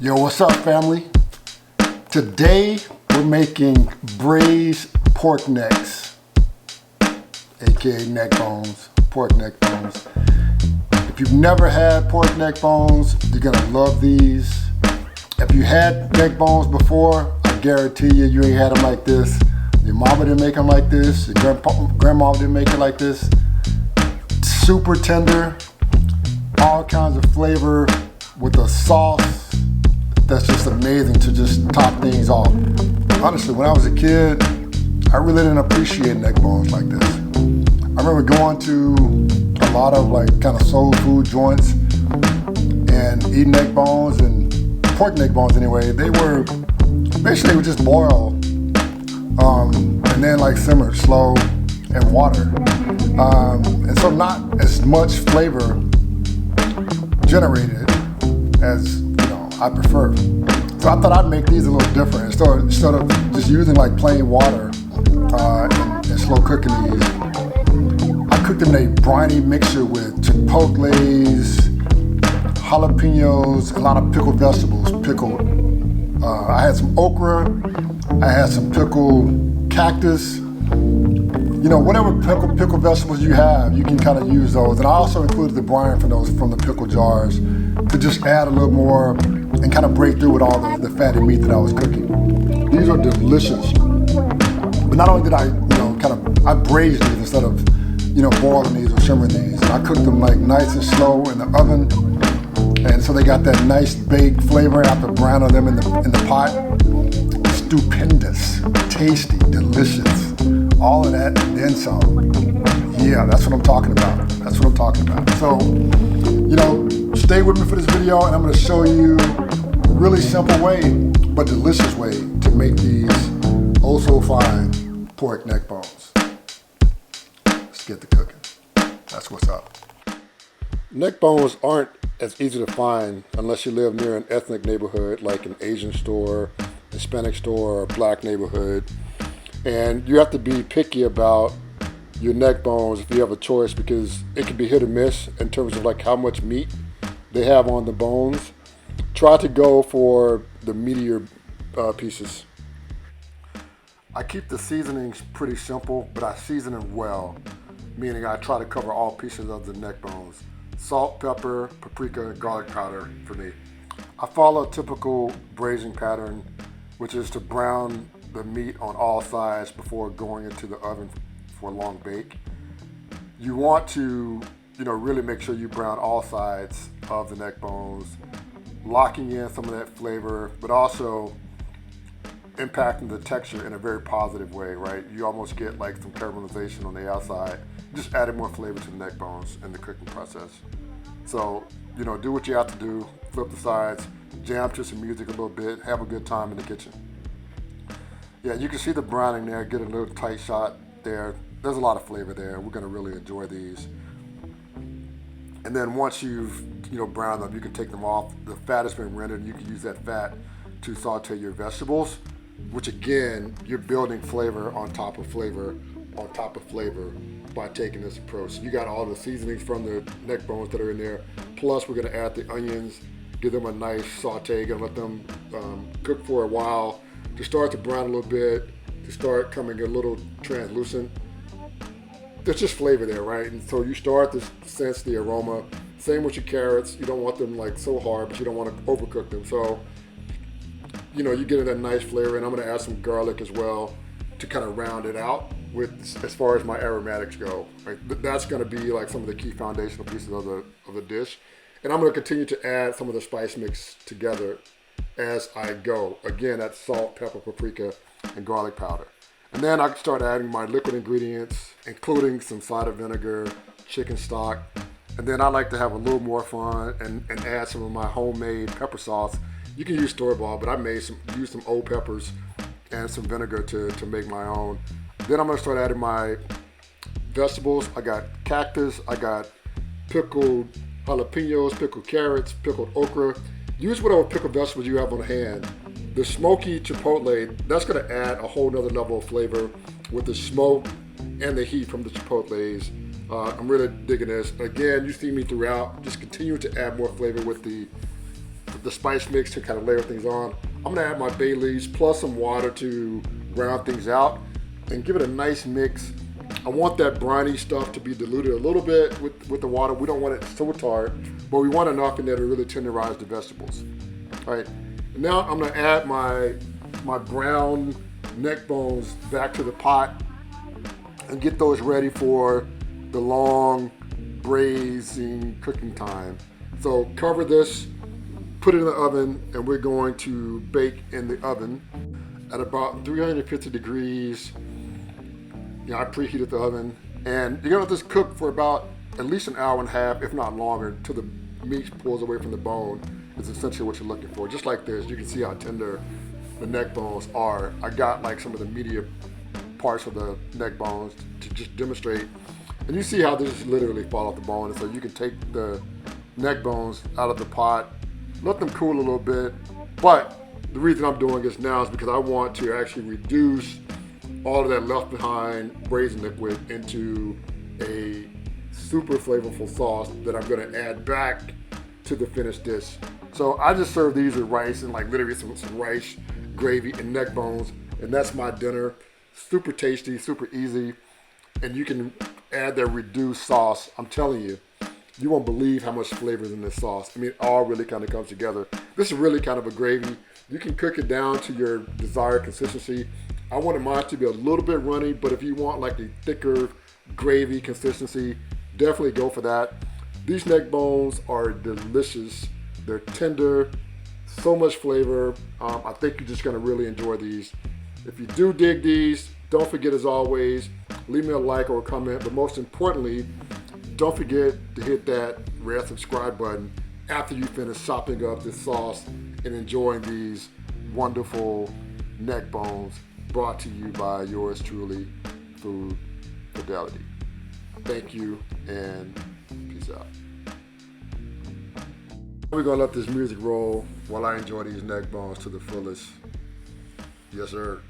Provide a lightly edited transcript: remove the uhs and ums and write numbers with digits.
Yo, what's up, family? Today we're making braised pork necks, aka neck bones, pork neck bones. If you've never had pork neck bones, you're gonna love these. If you had neck bones before, I guarantee you ain't had them like this. Your mama didn't make them like this. Your grandma didn't make it like this. Super tender, all kinds of flavor with a sauce that's just amazing to just top things off. Honestly, when I was a kid, I really didn't appreciate neck bones like this. I remember going to a lot of like kind of soul food joints and eating neck bones, and pork neck bones anyway. They were basically just boiled and then like simmered slow in water. And so not as much flavor generated as I prefer. So I thought I'd make these a little different. Instead of just using like plain water and slow cooking these, I cooked them in a briny mixture with chipotles, jalapenos, a lot of pickled vegetables. I had some okra, I had some pickled cactus. Whatever pickled vegetables you have, you can kind of use those. And I also included the brine from the pickle jars to just add a little more and kind of break through with all the fatty meat that I was cooking. These are delicious. But not only did I braised these instead of, boiling these or simmering these. I cooked them like nice and slow in the oven. And so they got that nice baked flavor after browning them in the pot. Stupendous, tasty, delicious. All of that and then some. Yeah, that's what I'm talking about. That's what I'm talking about. So, stay with me for this video, and I'm going to show you a really simple way, but delicious way to make these oh so fine pork neck bones. Let's get to cooking. That's what's up. Neck bones aren't as easy to find unless you live near an ethnic neighborhood like an Asian store, Hispanic store, or black neighborhood. And you have to be picky about your neck bones if you have a choice, because it can be hit or miss in terms of like how much meat they have on the bones. Try to go for the meatier pieces. I keep the seasonings pretty simple, but I season them well, meaning I try to cover all pieces of the neck bones. Salt, pepper, paprika, garlic powder for me. I follow a typical braising pattern, which is to brown the meat on all sides before going into the oven for a long bake. You want to, really make sure you brown all sides of the neck bones, locking in some of that flavor, but also impacting the texture in a very positive way, right? You almost get like some caramelization on the outside, just adding more flavor to the neck bones in the cooking process. So, do what you have to do, flip the sides, jam to some music a little bit, have a good time in the kitchen. Yeah, you can see the browning there, get a little tight shot there. There's a lot of flavor there. We're gonna really enjoy these. And then once you've, browned them, you can take them off. The fat has been rendered, and you can use that fat to saute your vegetables, which again, you're building flavor on top of flavor on top of flavor by taking this approach. You got all the seasonings from the neck bones that are in there. Plus, we're gonna add the onions, give them a nice saute, gonna let them cook for a while, to start to brown a little bit, to start coming a little translucent. There's just flavor there, right? And so you start to sense the aroma. Same with your carrots. You don't want them like so hard, but you don't want to overcook them. So, you get that nice flavor, and I'm gonna add some garlic as well to kind of round it out with as far as my aromatics go. Right? That's gonna be like some of the key foundational pieces of the dish. And I'm gonna continue to add some of the spice mix together as I go. Again, that's salt, pepper, paprika, and garlic powder. And then I can start adding my liquid ingredients, including some cider vinegar, chicken stock. And then I like to have a little more fun and add some of my homemade pepper sauce. You can use store-bought, but I used some old peppers and some vinegar to make my own. Then I'm gonna start adding my vegetables. I got cactus, I got pickled jalapenos, pickled carrots, pickled okra. Use whatever pickled vegetables you have on hand. The smoky chipotle, that's gonna add a whole nother level of flavor with the smoke and the heat from the chipotles. I'm really digging this. Again, you see me throughout, just continue to add more flavor with the the spice mix to kind of layer things on. I'm gonna add my bay leaves plus some water to round things out and give it a nice mix. I want that briny stuff to be diluted a little bit with the water. We don't want it so tart, but we want enough in there to really tenderize the vegetables. All right, and now I'm gonna add my brown neck bones back to the pot and get those ready for the long braising cooking time. So cover this, put it in the oven, and we're going to bake in the oven at about 350 degrees. You know, I preheated the oven, and you're gonna let this cook for about at least an hour and a half, if not longer, until the meat pulls away from the bone. Is essentially what you're looking for. Just like this, you can see how tender the neck bones are. I got like some of the meatier parts of the neck bones to just demonstrate. And you see how this literally fall off the bone. And so you can take the neck bones out of the pot, let them cool a little bit. But the reason I'm doing this now is because I want to actually reduce all of that left behind braising liquid into a super flavorful sauce that I'm gonna add back to the finished dish. So I just serve these with rice and like literally some rice, gravy, and neck bones. And that's my dinner. Super tasty, super easy. And you can add that reduced sauce. I'm telling you, you won't believe how much flavor is in this sauce. I mean, it all really kind of comes together. This is really kind of a gravy. You can cook it down to your desired consistency. I wanted mine to be a little bit runny, but if you want like a thicker gravy consistency, definitely go for that. These neck bones are delicious. They're tender, so much flavor. I think you're just gonna really enjoy these. If you do dig these, don't forget as always, leave me a like or a comment, but most importantly, don't forget to hit that red subscribe button after you finish sopping up this sauce and enjoying these wonderful neck bones brought to you by yours truly, Food Fidelity. Thank you and peace out. We're gonna let this music roll while I enjoy these neck bones to the fullest. Yes, sir.